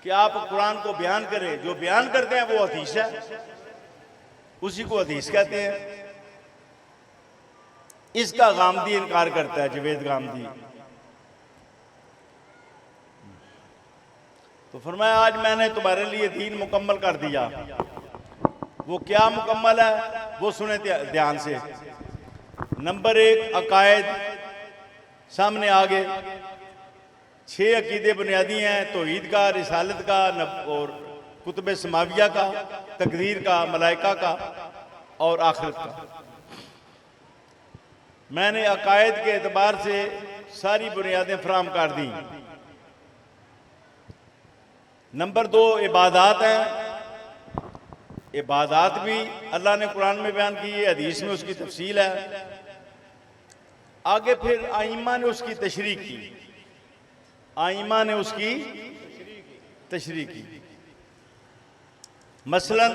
कि आप कुरान को बयान करें। जो बयान करते हैं वो हदीस है, उसी को हदीस कहते हैं। इसका गामदी इनकार करता है, जवेद गामदी। तो फरमाया आज मैंने तुम्हारे लिए दीन मुकम्मल कर दिया। वो क्या मुकम्मल है वो सुने ध्यान से। नंबर 1 अकायद सामने आ गए। 6 अकीदे बुनियादी हैं, तौहीद का, रिसालत का और कुतुब समाविया का, तकदीर का, मलाइका का और आखिरत का। मैंने अकायद के एतबार से सारी बुनियादें फराहम कर दी। नंबर 2 इबादात हैं। इबादात भी अल्लाह ने कुरान में बयान की है, हदीस में उसकी तफसील है। आगे फिर आइमा ने उसकी तशरीह की, आइमा ने उसकी तशरीह की। मसलन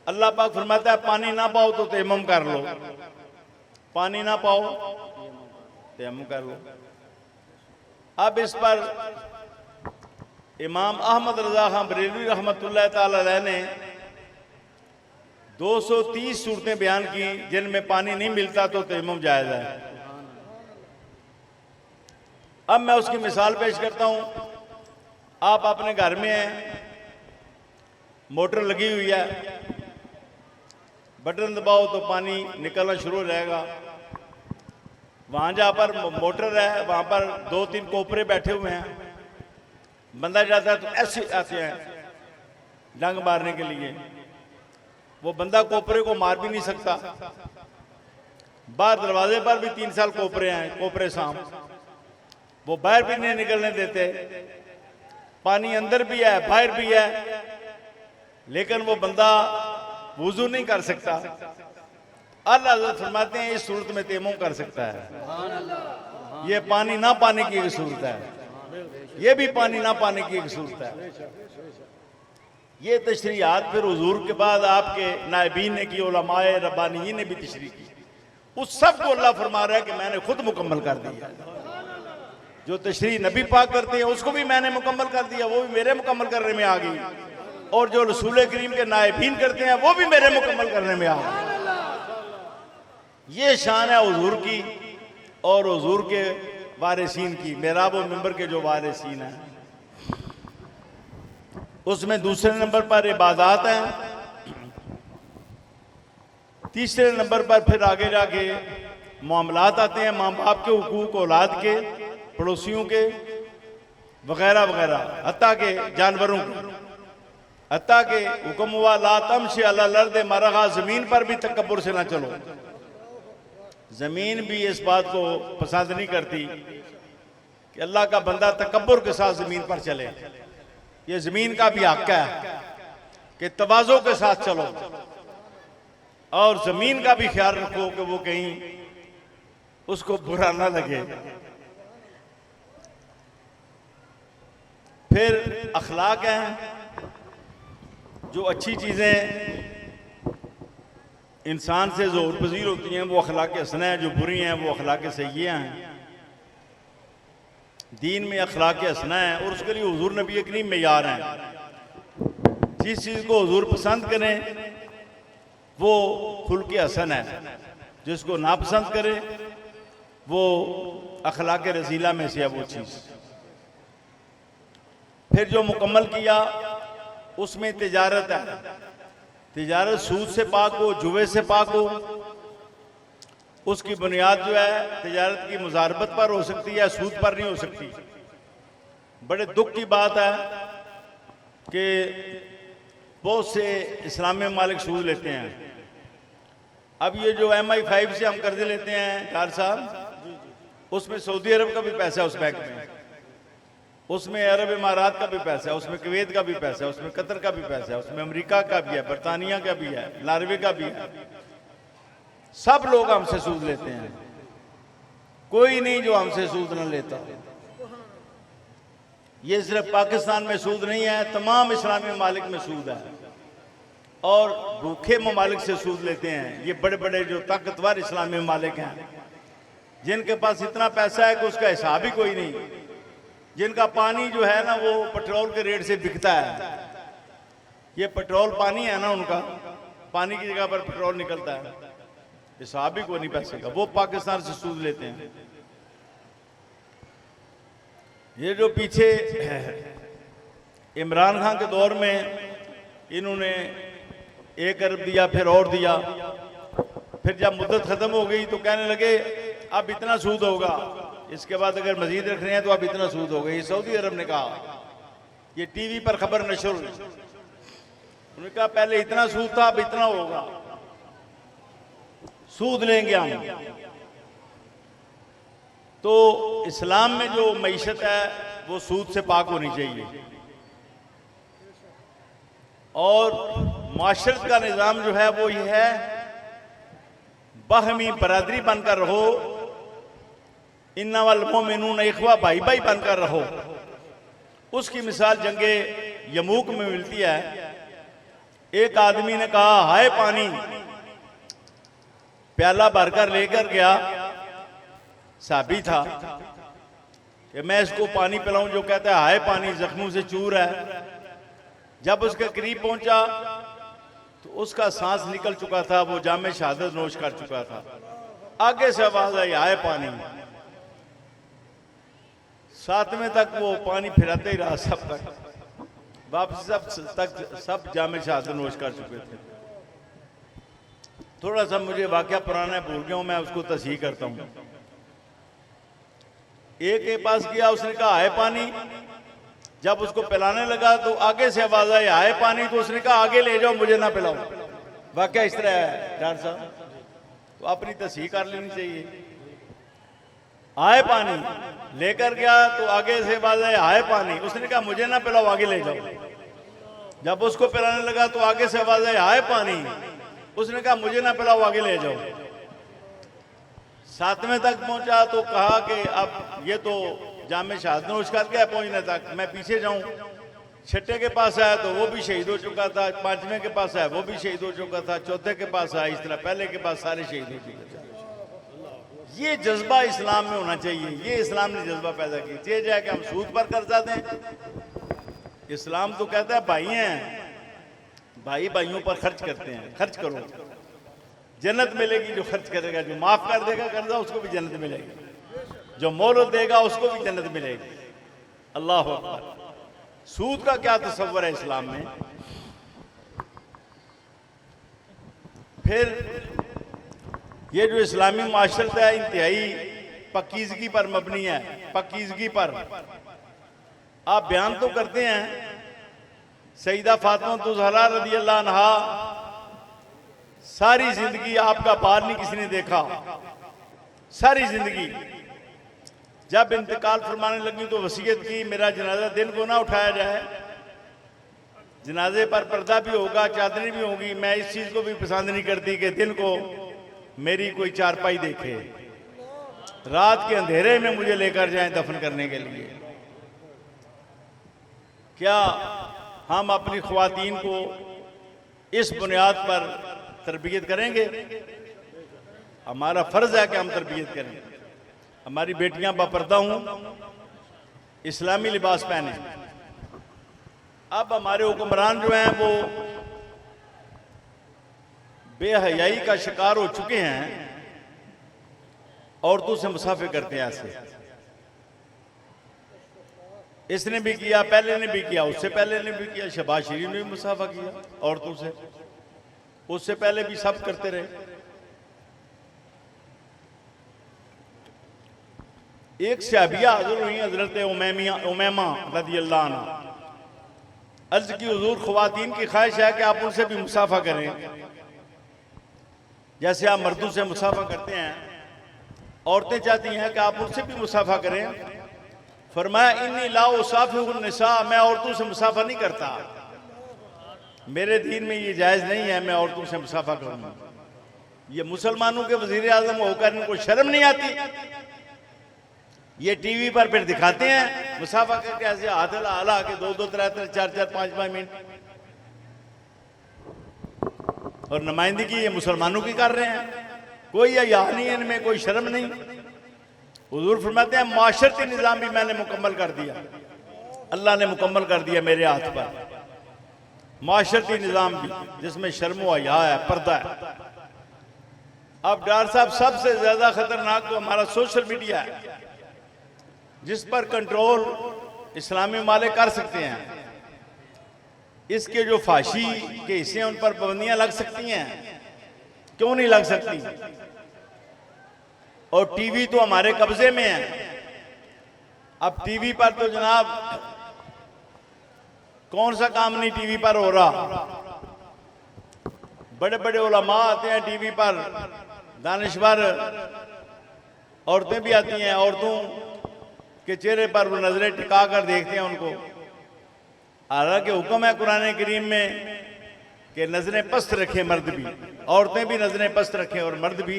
अल्लाह पाक फरमाता है पानी ना पाओ तो तयम्मुम कर लो, पानी ना पाओ तयम्मुम कर लो। अब इस पर इमाम अहमद रजा खान बरेलवी रहमतुल्लाह ताला अलैह ने 230 सूरतें बयान की जिनमें पानी नहीं मिलता तो तयम्मुम जायज़ है। अब मैं उसकी मिसाल पेश करता हूं। आप अपने घर में हैं, मोटर लगी हुई है, बटन दबाओ तो पानी निकलना शुरू हो जाएगा। वहां जहां पर मोटर है वहां पर 2-3 कोपरे बैठे हुए हैं। बंदा जाता है तो ऐसे आते हैं डंग मारने के लिए, वो बंदा कोपरे को मार भी नहीं सकता। बाहर दरवाजे पर भी 3 साल कोपरे हैं, कोपरे सांप, वो बाहर भी नहीं निकलने देते। पानी अंदर भी है बाहर भी है, लेकिन वो बंदा वुजू नहीं कर सकता। अल्लाह हज़रत फरमाते हैं इस सूरत में तयम्मुम कर सकता है। ये पानी ना पाने की एक सूरत है, ये भी पानी ना पाने की एक सूरत है। ये तशरीहात फिर हुजूर के बाद आपके नायबीन ने की, उलमाए रब्बानीयीन ने भी तशरीह की। उस सब को अल्लाह फरमा रहा है कि मैंने खुद मुकम्मल कर दिया। जो तशरीह नबी पाक करते हैं उसको भी मैंने मुकम्मल कर दिया, वो भी मेरे मुकम्मल करने में आ गई। और जो रसूल करीम के नायबीन करते हैं वो भी मेरे मुकम्मल करने में आ गई। ये शान है हुजूर की और हुजूर के वारिसीन की। मेहराब और मिंबर के जो वारिसीन हैं उसमें दूसरे नंबर पर इबादत है, तीसरे नंबर पर फिर आगे जाके मामलात आते हैं, माँ बाप के हुकूक, औलाद के, पड़ोसियों के वगैरह वगैरह, हत्ता के जानवरों के। हत्ता के हुक्म हुआ ला तमशी अला लर्द मरगा, जमीन पर भी तकब्बुर से ना चलो। जमीन भी इस बात को पसंद नहीं करती कि अल्लाह का बंदा तकब्बुर के साथ जमीन पर चले। ये जमीन का भी हक है कि तवाज़ो के साथ चलो, और जमीन का भी ख्याल रखो कि वो कहीं उसको बुरा ना लगे। फिर अखलाक है, जो अच्छी चीजें इंसान से ज़ोर पजीर होती हैं वो अखलाक हसना है, जो बुरी हैं वो अखलाक सय्यिआ हैं। दीन में अखलाक हसना है और उसके लिए हुजूर नबी करीम मेयार हैं। जिस चीज़ को हुजूर पसंद करें वो खुल्क़ हसन है, जिसको नापसंद करे वो अखलाक रज़ीला में से है वो चीज़। फिर जो मुकम्मल किया उसमें तिजारत है। तिजारत सूद से पाक हो, जुए से पाक हो। उसकी बुनियाद जो है तिजारत की मुजारबत पर हो सकती है, सूद पर नहीं हो सकती। बड़े दुख की बात है कि बहुत से इस्लामी मालिक सूद लेते हैं। अब ये जो MI5 से हम कर्जे लेते हैं कार साहब, उसमें सऊदी अरब का भी पैसा है उस बैंक में, उसमें अरब इमारात का भी पैसा है, उसमें कुवैत का भी पैसा है, उसमें कतर का भी पैसा है, उसमें अमेरिका का भी है, बरतानिया का भी है, नॉर्वे का भी है। सब लोग हमसे सूद लेते हैं, कोई नहीं जो हमसे सूद न लेता। ये सिर्फ पाकिस्तान में सूद नहीं है, तमाम इस्लामी ममालिक में सूद है। और भूखे ममालिक से सूद लेते हैं ये बड़े बड़े जो ताकतवर इस्लामी ममालिक हैं, जिनके पास इतना पैसा है कि उसका हिसाब ही कोई नहीं, जिनका पानी जो है ना वो पेट्रोल के रेट से बिकता है। ये पेट्रोल पानी है ना, उनका पानी की जगह पर पेट्रोल निकलता है, हिसाब ही कोई नहीं पैसे का, वो पाकिस्तान से सूद लेते हैं। ये जो पीछे इमरान खान के दौर में इन्होंने 1 अरब दिया, फिर और दिया, फिर जब मुद्दत खत्म हो गई तो कहने लगे अब इतना सूद होगा, इसके बाद अगर मजीद रख रहे हैं तो अब इतना सूद होगा। ये सऊदी अरब ने कहा, ये टीवी पर खबर नशर हुई, उन्होंने कहा पहले इतना सूद था अब इतना होगा, सूद लेंगे हम। तो इस्लाम में जो मईशत है वो सूद से पाक होनी चाहिए। और माशरत का निज़ाम जो है वो ये है, बाहमी बरादरी बनकर रहो, इन्नमल मोमिनून इख्वा, भाई भाई बनकर रहो। उसकी मिसाल जंगे यमूक में मिलती है। एक आदमी ने कहा हाय पानी, प्याला भरकर लेकर गया, साबी था कि मैं इसको पानी पिलाऊं, जो कहता है हाय पानी जख्मों से चूर है। जब उसके करीब पहुंचा तो उसका सांस निकल चुका था, वो जामे शहादत नोश कर चुका था। आगे से आवाज आई हाय पानी, सातवें तक वो पानी फिराते ही रहा, सब तक वापस सब जामे शहादत नोश कर चुके थे। थोड़ा सा मुझे वाकया पुराना भूल गया हूं, मैं उसको तस्हीह करता हूं। एक के पास गया, उसने कहा हाय पानी, जब उसको पिलाने लगा तो आगे से आवाज आई हाय पानी, तो उसने कहा आगे ले जाओ, मुझे ना पिलाओ, वाकया इस तरह है डॉक्टर साहब, तो अपनी तस्हीह कर लेनी चाहिए। आए पानी लेकर गया तो आगे से बात है आए पानी, उसने कहा मुझे ना पिलाओ आगे ले जाओ। जब उसको पिलाने लगा तो आगे से आवाज है आए पानी, उसने कहा मुझे ना पिलाओ आगे ले जाओ। 7वें तक पहुंचा तो कहा कि अब ये तो जामे शहादत नोश कर गया पहुंचने तक, मैं पीछे जाऊं। 6ठे के पास आया तो वो भी शहीद हो चुका था, 5वें के पास आया वो भी शहीद हो चुका था, 4थे के पास आया, इस तरह पहले के पास सारे शहीद हो चुके थे। ये जज्बा इस्लाम में होना चाहिए, ये इस्लाम ने जज्बा पैदा किया। ये जाए कि हम सूद पर कर्जा दें, इस्लाम तो कहता है भाई हैं, भाई भाइयों पर खर्च करते हैं, खर्च करो, जन्नत मिलेगी। जो खर्च करेगा, जो माफ कर देगा कर्जा, उसको भी जन्नत मिलेगी, जो मोहलत देगा उसको भी जन्नत मिलेगी। अल्लाह अकबर। सूद का क्या तस्वर है इस्लाम में? फिर ये जो इस्लामी माशरत है इंतहाई पकीज़गी पर मबनी है, पकीज़गी पर। आप बयान तो करते हैं सईदा फातिमा ज़हरा रज़ी अल्लाह अन्हा, सारी जिंदगी आपका बाल नहीं किसी ने देखा, सारी जिंदगी। जब इंतकाल फरमाने लगी तो वसीयत की मेरा जनाजा दिन को ना उठाया जाए, जनाजे पर पर्दा भी होगा, चादरें भी होगी। मैं इस चीज को भी पसंद नहीं करती कि दिन को मेरी कोई चारपाई देखे, रात के अंधेरे में मुझे लेकर जाएं दफन करने के लिए। क्या हम अपनी ख्वातीन को इस बुनियाद पर तरबियत करेंगे? हमारा फर्ज है कि हम तरबियत करें। हमारी बेटियां बापर्दा हूं, इस्लामी लिबास पहने। अब हमारे हुक्मरान जो हैं वो बेहयाई का शिकार हो चुके हैं, औरतों से मुसाफे करते हैं ऐसे। इसने भी किया, पहले ने भी किया, उससे पहले ने भी किया, शहबाज शरीफ ने भी मुसाफा किया औरतों से, उससे पहले भी सब करते रहे। एक सहाबिया हाजिर हुई हजरत उमैमा रज़ी अल्लाह अन्हा, अर्ज की हुजूर ख्वातीन की ख्वाहिश है कि आप उनसे भी मुसाफा करें जैसे आप मर्दों से मुसाफा करते हैं, औरतें चाहती हैं कि आप उनसे भी मुसाफा करें। फरमाया इन्नी ला उसाफिहुन निसा, मैं औरतों से मुसाफा नहीं करता, मेरे दीन में ये जायज नहीं है मैं औरतों से मुसाफा करूंगा। ये मुसलमानों के वजीर आजम होकर इनको शर्म नहीं आती? ये टीवी पर फिर दिखाते हैं मुसाफा करके ऐसे हाथ हला के 2-2, 3-3, 4-4, 5-5 मिनट, और नुमाइंदगी ये मुसलमानों की कर रहे हैं। कोई या नहीं, इनमें कोई शर्म नहीं। हुजूर फरमाते हैं माशरती निज़ाम भी मैंने मुकम्मल कर दिया, अल्लाह ने मुकम्मल कर दिया मेरे हाथ पर। माशरती निज़ाम भी जिसमें शर्म व हया है, पर्दा है। अब डॉक्टर साहब सबसे ज्यादा खतरनाक तो हमारा सोशल मीडिया है, जिस पर कंट्रोल इस्लामी माले कर सकते हैं। इसके जो फाशी के हिस्से हैं उन पर पाबंदियां लग सकती हैं, क्यों नहीं लग सकती? और टीवी तो हमारे कब्जे में है। अब टीवी पर तो जनाब कौन सा काम नहीं टीवी पर हो रहा। बड़े बड़े उलमा आते हैं टीवी पर, दानिश्वर औरतें भी आती हैं, औरतों के चेहरे पर वो नजरें टिका कर देखते हैं उनको। हालांकि हुक्म है कुरान करीम में कि नजरें पस्त रखें मर्द भी, औरतें भी नजरें पस्त रखें और मर्द भी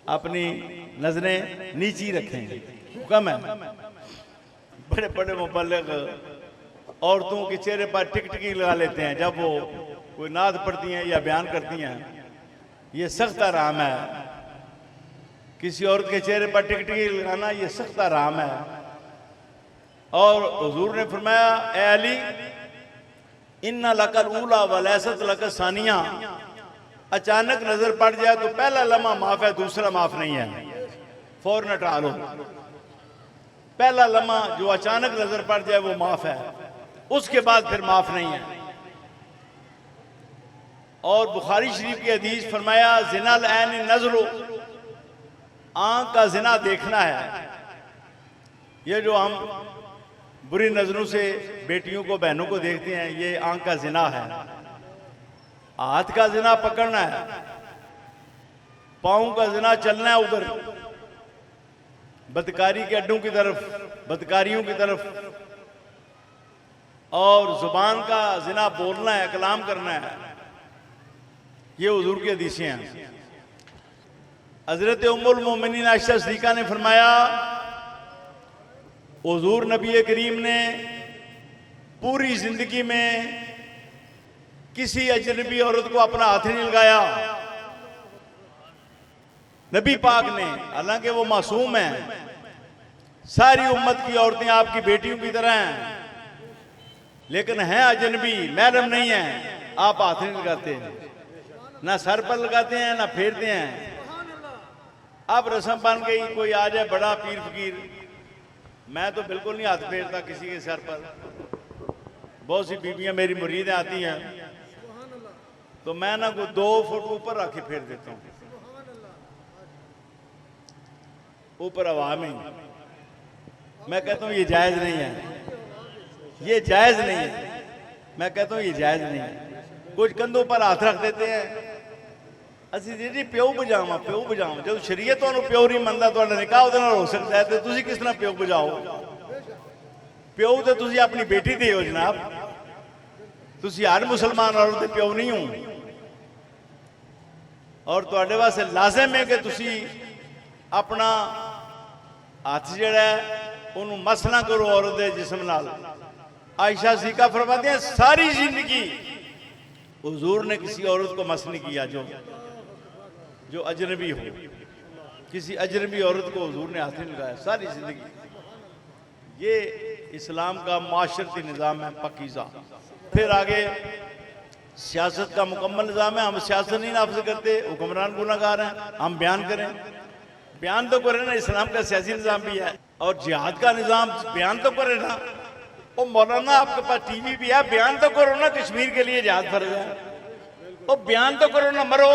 अपनी नजरें नीची रखें, हुक्म है। बड़े बड़े मुबल्लिग औरतों के चेहरे पर टिकटिकी लगा लेते हैं जब वो कोई नाद पढ़ती हैं या बयान करती हैं। ये सख्त हराम है, किसी औरत के चेहरे पर टिकटिकी लगाना ये सख्त हराम है। और हुजूर ने फरमाया ए अली इन्ना लकल ऊला वलैसत लक सानिया, अचानक नजर पड़ जाए तो पहला लम्हा माफ है, दूसरा माफ नहीं है, फौरन हटा लो। पहला लम्हा जो अचानक नजर पड़ जाए वो माफ है, उसके बाद फिर माफ नहीं है। और बुखारी शरीफ की हदीस फरमाया जिनाल ऐन नजरो, आंख का जिना देखना है। ये जो हम बुरी नजरों से बेटियों को बहनों को देखते हैं, ये आंख का जिना है। हाथ का जिना पकड़ना है, पांव का जिना चलना है उधर बदकारी के अड्डों की तरफ, बदकारियों की तरफ, और जुबान का जिना बोलना है, कलाम करना है। ये हुजूर की हदीसें हैं। हजरत उम्मुल मोमिनीन आयशा सिद्दीका ने फरमाया, हुजूर नबी करीम ने पूरी जिंदगी में किसी अजनबी औरत को अपना हाथ नहीं लगाया। नबी पाक ने, हालांकि वो मासूम है, सारी उम्मत की औरतें आपकी बेटियों की तरह हैं, लेकिन हैं अजनबी, महरम नहीं है, आप हाथ नहीं लगाते, ना सर पर लगाते हैं ना फेरते हैं। अब रस्म बन गई, कोई आ जाए बड़ा पीर फकीर, मैं तो बिल्कुल नहीं हाथ फेरता किसी के सर पर। बहुत सी बीबियां मेरी मुरीदें आती हैं तो मैं ना को 2 फुट ऊपर रख के फेर देता हूं, ऊपर हवा में। मैं कहता हूं ये जायज नहीं है, ये जायज नहीं है। मैं कहता हूं ये जायज नहीं है। कुछ कंधों पर हाथ रख देते हैं, ਅਸੀਂ ਜੀ ਪਿਓ ਬਜਾਵਾਂ, ਪਿਓ ਬਜਾਵਾਂ। ਜਦੋਂ ਸ਼ਰੀਅਤ ਤੁਹਾਨੂੰ ਪਿਓ ਨਹੀਂ ਮੰਨਦਾ, ਤੁਹਾਡਾ ਨਿਕਾਹ ਉਹਦੇ ਨਾਲ ਹੋ ਸਕਦਾ ਹੈ, ਤੇ ਤੁਸੀਂ ਕਿਸ ਤਰ੍ਹਾਂ ਪਿਓ ਬਜਾਓ? ਪਿਓ ਤੇ ਤੁਸੀਂ ਆਪਣੀ ਬੇਟੀ ਦੇ ਹੋ ਜਨਾਬ, ਤੁਸੀਂ ਹਰ ਮੁਸਲਮਾਨ ਔਰਤ ਦੇ ਪਿਓ ਨਹੀਂ ਹੋ। ਔਰ ਤੁਹਾਡੇ ਵਾਸਤੇ ਲਾਜ਼ਮ ਹੈ ਕਿ ਤੁਸੀਂ ਆਪਣਾ ਹੱਥ ਜਿਹੜਾ ਉਹਨੂੰ ਮਸ ਨਾ ਕਰੋ ਔਰਤ ਦੇ ਜਿਸਮ ਨਾਲ। आयशा सिद्दीका फरमाती हैं, सारी जिंदगी हुजूर ने किसी औरत को मस नहीं किया जो अजनबी हो। किसी अजनबी औरत को हुजूर ने हाथ नहीं लगाया सारी जिंदगी। ये इस्लाम का माशरती निज़ाम है पाकीज़ा। फिर आगे सियासत का मुकम्मल निज़ाम है। हम सियासत नहीं नाफिज करते, हुक्मरान गुनाहगार हैं, हम बयान करें। बयान तो करें ना, इस्लाम का सियासी निज़ाम भी है। और जिहाद का निज़ाम बयान तो करें ना। ओ मौलाना आपके पास टीवी भी है, बयान तो करो ना, कश्मीर के लिए जिहाद फर्ज है। ओ बयान तो करो ना, मरो।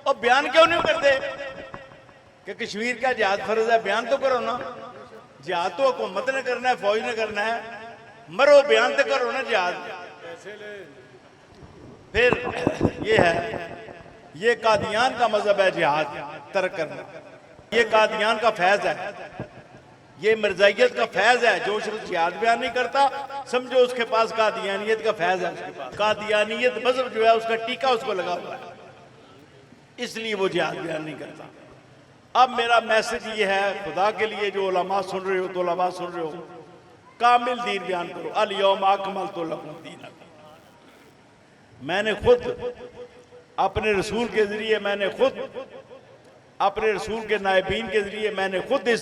और बयान क्यों नहीं करते कि कश्मीर का जिहाद फर्ज है? बयान तो करो ना। जिहाद तो हुकूमत ने करना है, फौज ने करना है। मरो, बयान तो करो ना जिहाद। फिर ये है, ये कादियान का मजहब है जिहाद तर्क करना। ये कादियान का फैज है, ये मिर्जाइयत का फैज है। जो शख्स जिहाद बयान नहीं करता, समझो उसके पास कादियानियत का फैज है। उसके पास कादियानियत मजहब जो है उसका टीका उसको लगा हुआ है, इसलिए वो जिहाद बयान नहीं करता। अब मेरा मैसेज ये है खुदा के लिए, जो उलमा सुन रहे हो, तो उलमा सुन रहे हो, कामिल दीन बयान करो। अल यौम अकमलतु लकुम दीनकुम। मैंने खुद अपने रसूल के जरिए, मैंने खुद अपने रसूल के नायबीन के जरिए, मैंने खुद इस